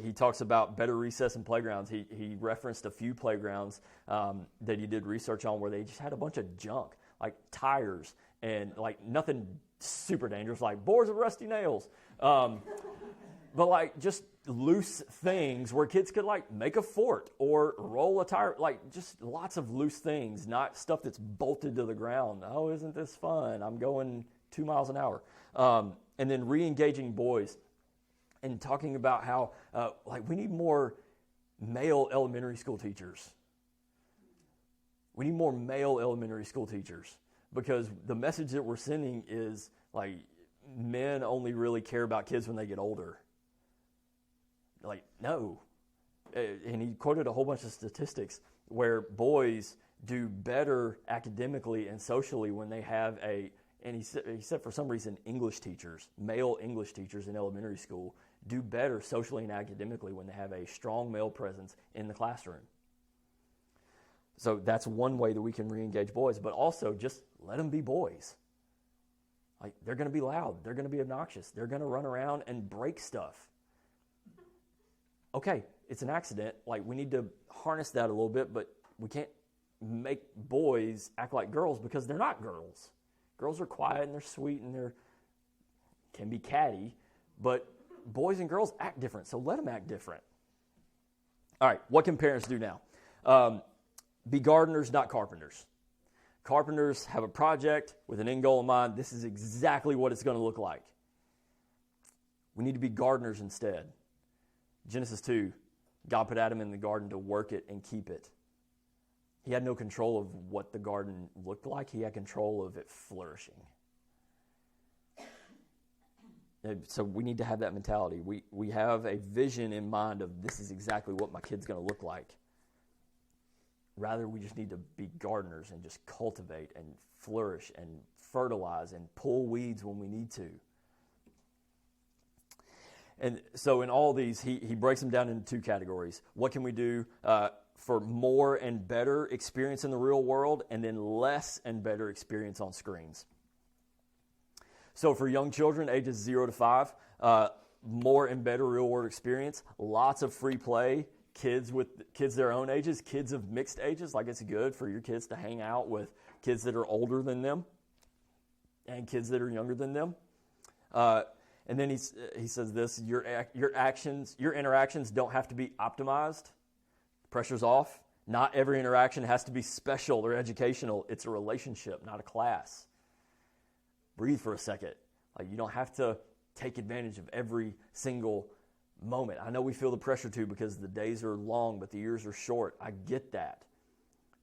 He talks about better recess and playgrounds. He referenced a few playgrounds that he did research on where they just had a bunch of junk, like tires and like nothing super dangerous, like boards of rusty nails. But like just loose things where kids could like make a fort or roll a tire, like just lots of loose things, not stuff that's bolted to the ground. Oh, isn't this fun? I'm going 2 miles an hour. And then re-engaging boys and talking about how like we need more male elementary school teachers. We need more male elementary school teachers because the message that we're sending is like men only really care about kids when they get older. Like, no. And he quoted a whole bunch of statistics where boys do better academically and socially when they have and he said for some reason English teachers, male English teachers in elementary school do better socially and academically when they have a strong male presence in the classroom. So that's one way that we can re-engage boys, but also just let them be boys. Like, they're going to be loud. They're going to be obnoxious. They're going to run around and break stuff. Okay, it's an accident. Like, we need to harness that a little bit, but we can't make boys act like girls because they're not girls. Girls are quiet and they're sweet and they can be catty, but boys and girls act different, so let them act different. All right, what can parents do now? Be gardeners, not carpenters. Carpenters have a project with an end goal in mind. This is exactly what it's going to look like. We need to be gardeners instead. Genesis 2, God put Adam in the garden to work it and keep it. He had no control of what the garden looked like. He had control of it flourishing. So we need to have that mentality. We have a vision in mind of this is exactly what my kid's going to look like. Rather, we just need to be gardeners and just cultivate and flourish and fertilize and pull weeds when we need to. And so in all these, he breaks them down into two categories. What can we do for more and better experience in the real world, and then less and better experience on screens? So for young children, ages 0 to 5, more and better real-world experience, lots of free play, kids their own ages, kids of mixed ages. Like, it's good for your kids to hang out with kids that are older than them and kids that are younger than them. And then he says this, your interactions don't have to be optimized. Pressure's off. Not every interaction has to be special or educational. It's a relationship, not a class. Breathe for a second. Like, you don't have to take advantage of every single moment. I know we feel the pressure to because the days are long, but the years are short. I get that.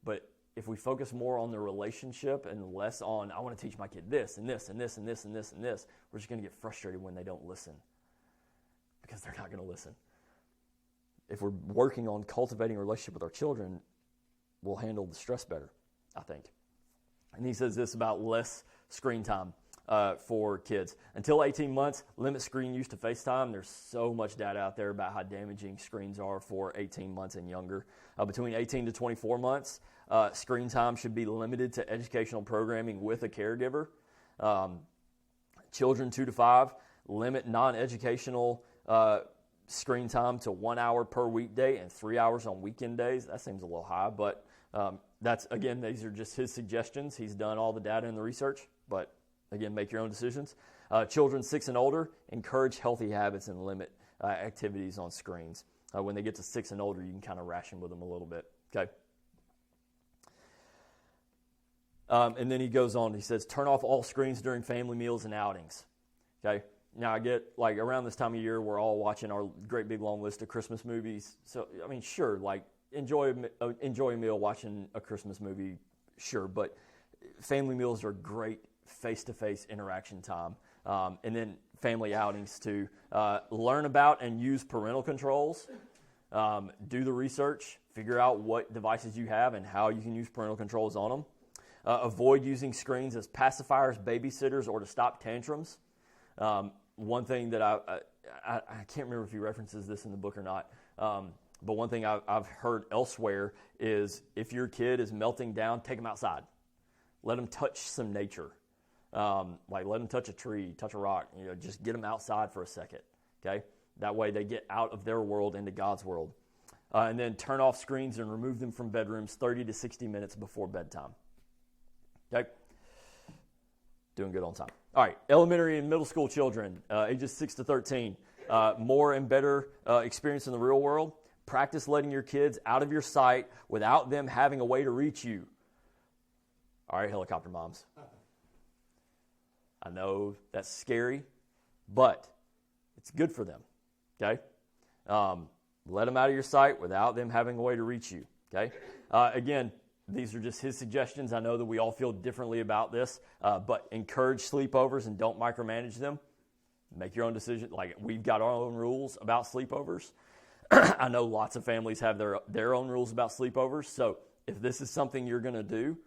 But if we focus more on the relationship and less on, I want to teach my kid this and this and this and this and this and this, we're just going to get frustrated when they don't listen because they're not going to listen. If we're working on cultivating a relationship with our children, we'll handle the stress better, I think. And he says this about less screen time for kids. Until 18 months, limit screen use to FaceTime. There's so much data out there about how damaging screens are for 18 months and younger. Between 18 to 24 months, screen time should be limited to educational programming with a caregiver. Children 2 to 5, limit non-educational screen time to 1 hour per weekday and 3 hours on weekend days. That seems a little high, but that's, again, these are just his suggestions. He's done all the data and the research, but again, make your own decisions. Children 6 and older, encourage healthy habits and limit activities on screens. When they get to 6 and older, you can kind of ration with them a little bit, okay? And then he goes on, he says, turn off all screens during family meals and outings, okay? Now, I get, like, around this time of year, we're all watching our great big long list of Christmas movies. So, I mean, sure, like, enjoy a meal watching a Christmas movie, sure. But family meals are great face-to-face interaction time. And then family outings to learn about and use parental controls. Do the research. Figure out what devices you have and how you can use parental controls on them. Avoid using screens as pacifiers, babysitters, or to stop tantrums. One thing that I can't remember if he references this in the book or not, but one thing I've heard elsewhere is if your kid is melting down, take them outside. Let them touch some nature. Like let them touch a tree, touch a rock. Just get them outside for a second. Okay, that way they get out of their world into God's world. And then turn off screens and remove them from bedrooms 30 to 60 minutes before bedtime. Okay? Doing good on time. All right, elementary and middle school children, ages 6 to 13. More and better experience in the real world. Practice letting your kids out of your sight without them having a way to reach you. All right, helicopter moms. I know that's scary, but it's good for them. Okay? Let them out of your sight without them having a way to reach you. Okay? Again, these are just his suggestions. I know that we all feel differently about this, but encourage sleepovers and don't micromanage them. Make your own decision. Like, we've got our own rules about sleepovers. I know lots of families have their own rules about sleepovers. So if this is something you're going to do,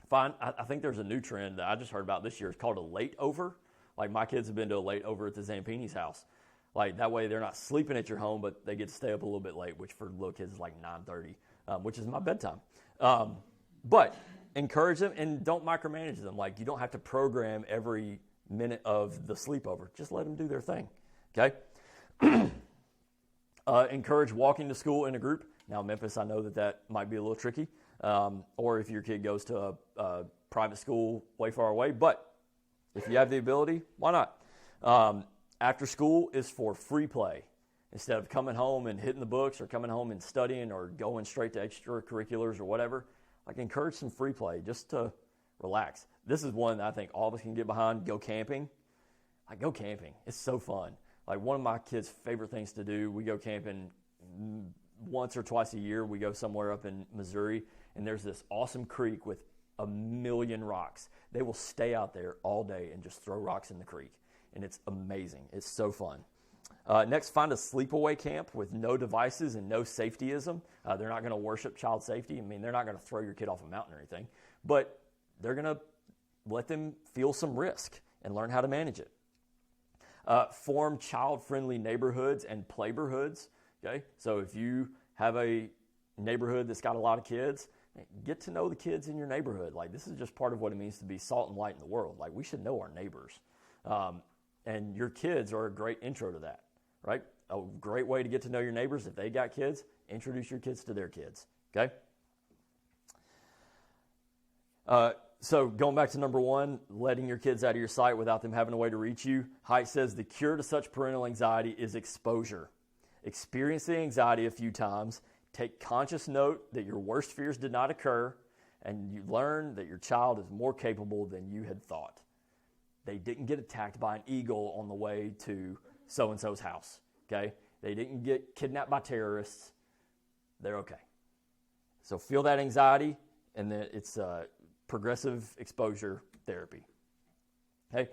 fine. I think there's a new trend that I just heard about this year. It's called a late over. Like, my kids have been to a late over at the Zampini's house. Like, that way they're not sleeping at your home, but they get to stay up a little bit late, which for little kids is like 9:30, which is my bedtime. But encourage them and don't micromanage them. Like, you don't have to program every minute of the sleepover. Just let them do their thing, okay? Encourage walking to school in a group. Now, Memphis, I know that might be a little tricky, or if your kid goes to a private school way far away, but if you have the ability, why not? After school is for free play. Instead of coming home and hitting the books or coming home and studying or going straight to extracurriculars or whatever, like, encourage some free play just to relax. This is one that I think all of us can get behind. Go camping. Like, go camping. It's so fun. Like, one of my kids' favorite things to do, we go camping once or twice a year. We go somewhere up in Missouri, and there's this awesome creek with a million rocks. They will stay out there all day and just throw rocks in the creek, and it's amazing. It's so fun. Next, find a sleepaway camp with no devices and no safetyism. They're not going to worship child safety. I mean, they're not going to throw your kid off a mountain or anything, but they're going to let them feel some risk and learn how to manage it. Form child-friendly neighborhoods and playborhoods. Okay, so if you have a neighborhood that's got a lot of kids, get to know the kids in your neighborhood. Like, this is just part of what it means to be salt and light in the world. Like, we should know our neighbors. And your kids are a great intro to that, right? A great way to get to know your neighbors. If they got kids, introduce your kids to their kids, okay? So going back to number one, letting your kids out of your sight without them having a way to reach you. Haidt says the cure to such parental anxiety is exposure. Experience the anxiety a few times. Take conscious note that your worst fears did not occur, and you learn that your child is more capable than you had thought. They didn't get attacked by an eagle on the way to so-and-so's house, okay? They didn't get kidnapped by terrorists. They're okay. So feel that anxiety, and then it's progressive exposure therapy. Okay?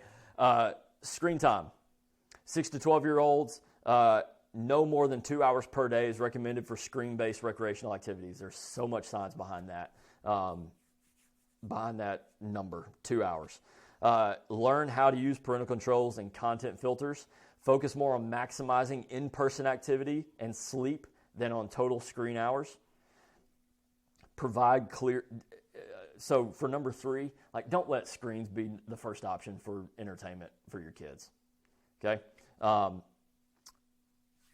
Screen time. 6 to 12-year-olds, no more than 2 hours per day is recommended for screen-based recreational activities. There's so much science behind that number, 2 hours. Learn how to use parental controls and content filters. Focus more on maximizing in-person activity and sleep than on total screen hours. Provide clear... So for number 3, like, don't let screens be the first option for entertainment for your kids. Okay?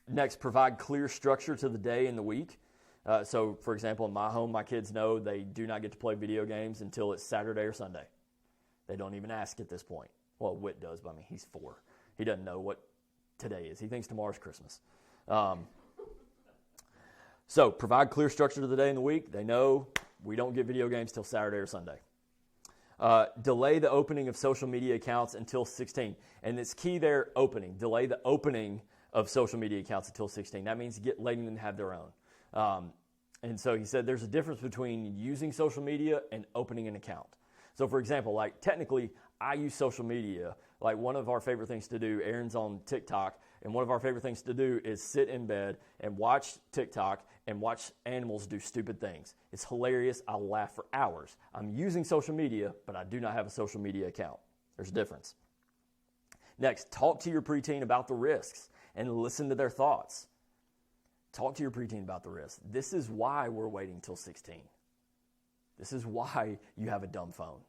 Next, provide clear structure to the day and the week. So, for example, in my home, my kids know they do not get to play video games until it's Saturday or Sunday. They don't even ask at this point. Well, Whit does, but I mean, he's 4. He doesn't know what today is. He thinks tomorrow's Christmas. So provide clear structure to the day and the week. They know we don't get video games till Saturday or Sunday. Delay the opening of social media accounts until 16. And it's key there, opening. Delay the opening of social media accounts until 16. That means letting them have their own. And so he said there's a difference between using social media and opening an account. So for example, like technically I use social media. Like one of our favorite things to do, Aaron's on TikTok, and one of our favorite things to do is sit in bed and watch TikTok and watch animals do stupid things. It's hilarious. I laugh for hours. I'm using social media, but I do not have a social media account. There's a difference. Next, talk to your preteen about the risks and listen to their thoughts. Talk to your preteen about the risks. This is why we're waiting till 16. This is why you have a dumb phone.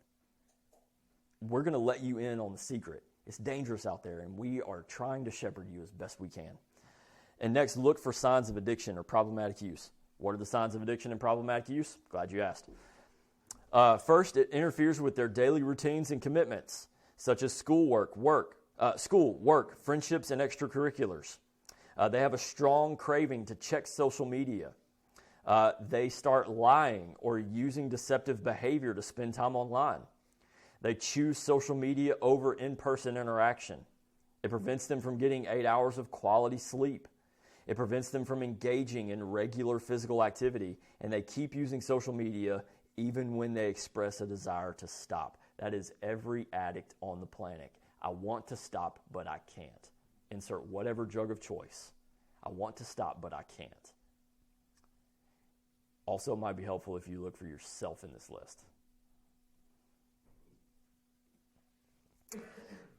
We're going to let you in on the secret. It's dangerous out there, and we are trying to shepherd you as best we can. And next, look for signs of addiction or problematic use. What are the signs of addiction and problematic use? Glad you asked. First, it interferes with their daily routines and commitments, such as school, work, friendships, and extracurriculars. They have a strong craving to check social media. They start lying or using deceptive behavior to spend time online. They choose social media over in-person interaction. It prevents them from getting 8 hours of quality sleep. It prevents them from engaging in regular physical activity, and they keep using social media even when they express a desire to stop. That is every addict on the planet. I want to stop, but I can't. Insert whatever drug of choice. I want to stop, but I can't. Also, it might be helpful if you look for yourself in this list.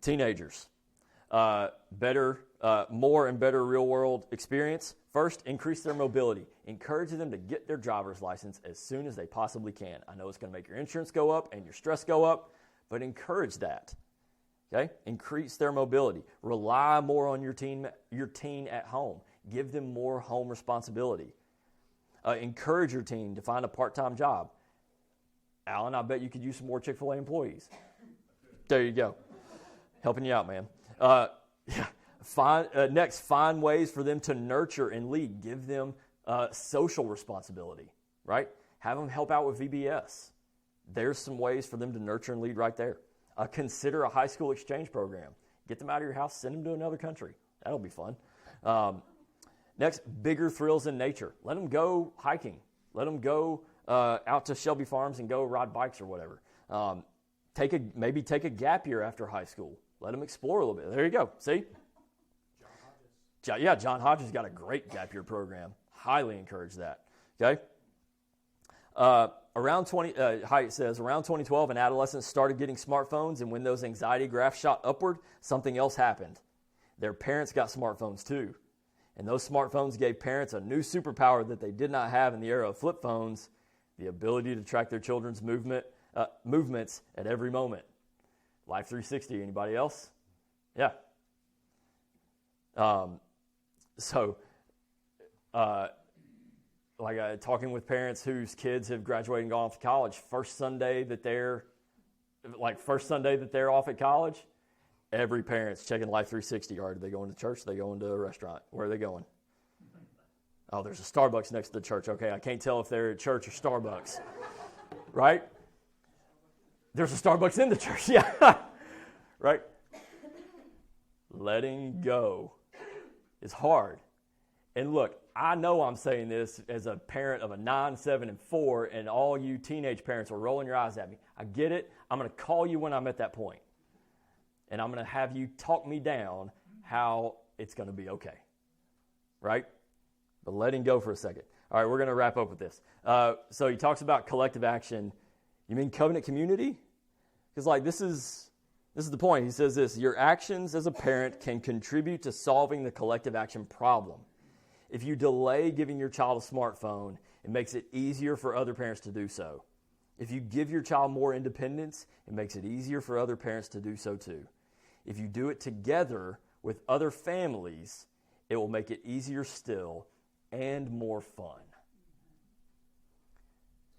Teenagers, more and better real-world experience. First, increase their mobility. Encourage them to get their driver's license as soon as they possibly can. I know it's going to make your insurance go up and your stress go up, but encourage that. Okay? Increase their mobility. Rely more on your teen at home. Give them more home responsibility. Encourage your teen to find a part-time job. Alan, I bet you could use some more Chick-fil-A employees. There you go. Helping you out, man. Next, find ways for them to nurture and lead. Give them social responsibility, right? Have them help out with VBS. There's some ways for them to nurture and lead right there. Consider a high school exchange program. Get them out of your house, send them to another country. That'll be fun. Next, bigger thrills in nature. Let them go hiking. Let them go out to Shelby Farms and go ride bikes or whatever. Maybe take a gap year after high school. Let them explore a little bit. There you go. See? John Hodges got a great gap year program. Highly encourage that. Okay? Haidt says, around 2012, an adolescent started getting smartphones, and when those anxiety graphs shot upward, something else happened. Their parents got smartphones too. And those smartphones gave parents a new superpower that they did not have in the era of flip phones, the ability to track their children's movements at every moment. Life 360, anybody else? Yeah. Talking with parents whose kids have graduated and gone off to college, first Sunday that they're off at college, every parent's checking Life 360. Are they going to church? Are they going to a restaurant? Where are they going? Oh, there's a Starbucks next to the church. Okay, I can't tell if they're at church or Starbucks. Right? There's a Starbucks in the church. Yeah. Right? Letting go is hard. And look, I know I'm saying this as a parent of a 9, 7, and 4, and all you teenage parents are rolling your eyes at me. I get it. I'm going to call you when I'm at that point. And I'm going to have you talk me down how it's going to be okay. Right? But letting go for a second. All right, we're going to wrap up with this. So he talks about collective action. You mean covenant community? Because this is the point. He says this: your actions as a parent can contribute to solving the collective action problem. If you delay giving your child a smartphone, it makes it easier for other parents to do so. If you give your child more independence, it makes it easier for other parents to do so too. If you do it together with other families, it will make it easier still and more fun.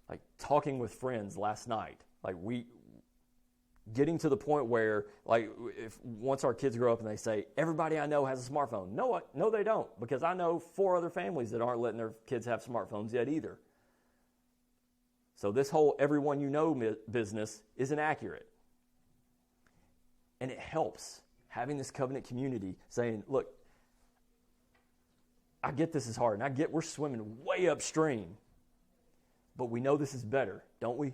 Like talking with friends last night, getting to the point where, if once our kids grow up and they say, everybody I know has a smartphone. No, they don't, because I know 4 other families that aren't letting their kids have smartphones yet either. So this whole everyone you know business isn't accurate. And it helps having this covenant community saying, look, I get this is hard, and I get we're swimming way upstream, but we know this is better, don't we?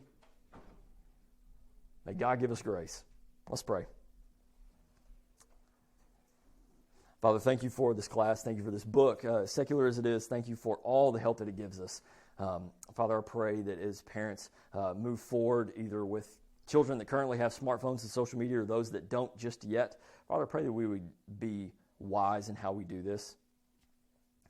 May God give us grace. Let's pray. Father, thank you for this class. Thank you for this book. Secular as it is, thank you for all the help that it gives us. Father, I pray that as parents move forward, either with children that currently have smartphones and social media or those that don't just yet, Father, I pray that we would be wise in how we do this.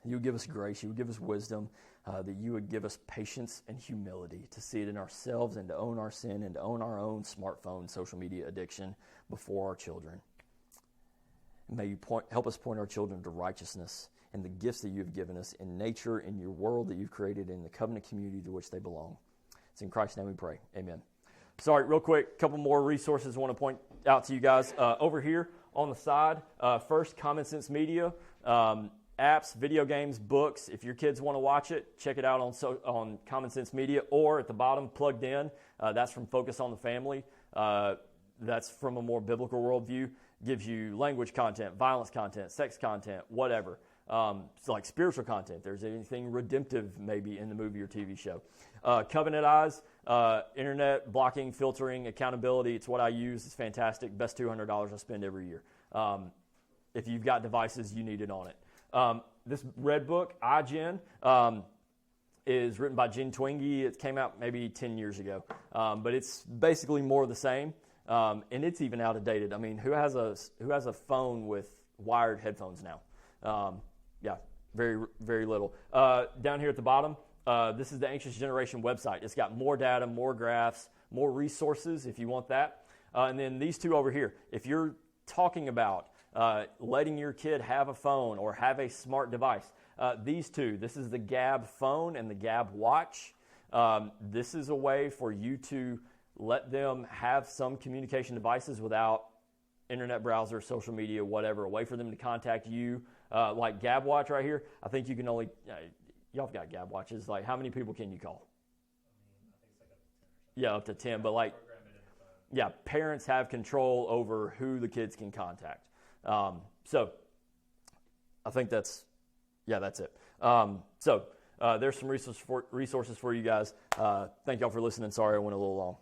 You would give us grace, you would give us wisdom, that you would give us patience and humility to see it in ourselves and to own our sin and to own our own smartphone, social media addiction before our children. And may you help us point our children to righteousness and the gifts that you have given us in nature, in your world that you've created, in the covenant community to which they belong. It's in Christ's name we pray. Amen. Sorry, real quick, a couple more resources I want to point out to you guys. Over here on the side, first, Common Sense Media, apps, video games, books. If your kids want to watch it, check it out on Common Sense Media, or at the bottom, Plugged In. That's from Focus on the Family. That's from a more biblical worldview. Gives you language content, violence content, sex content, whatever. It's like spiritual content. There's anything redemptive maybe in the movie or TV show. Covenant Eyes, internet blocking, filtering, accountability. It's what I use. It's fantastic. Best $200 I spend every year. If you've got devices, you need it on it. This red book, iGen, is written by Jen Twenge. It came out maybe 10 years ago. But it's basically more of the same. And it's even out of dated. I mean, who has a phone with wired headphones now? Yeah, very, very little. Down here at the bottom, this is the Anxious Generation website. It's got more data, more graphs, more resources if you want that. And then these two over here, if you're talking about letting your kid have a phone or have a smart device, these two, this is the Gab phone and the Gab watch. This is a way for you to let them have some communication devices without internet browser, social media, whatever, a way for them to contact you. Like Gab Watch right here, I think you can only, y'all have got Gab Watches, like how many people can you call? I think it's like up to 10 or something. Yeah, up to 10, but like, yeah, parents have control over who the kids can contact. So I think that's it. There's some resources for you guys. Thank y'all for listening. Sorry I went a little long.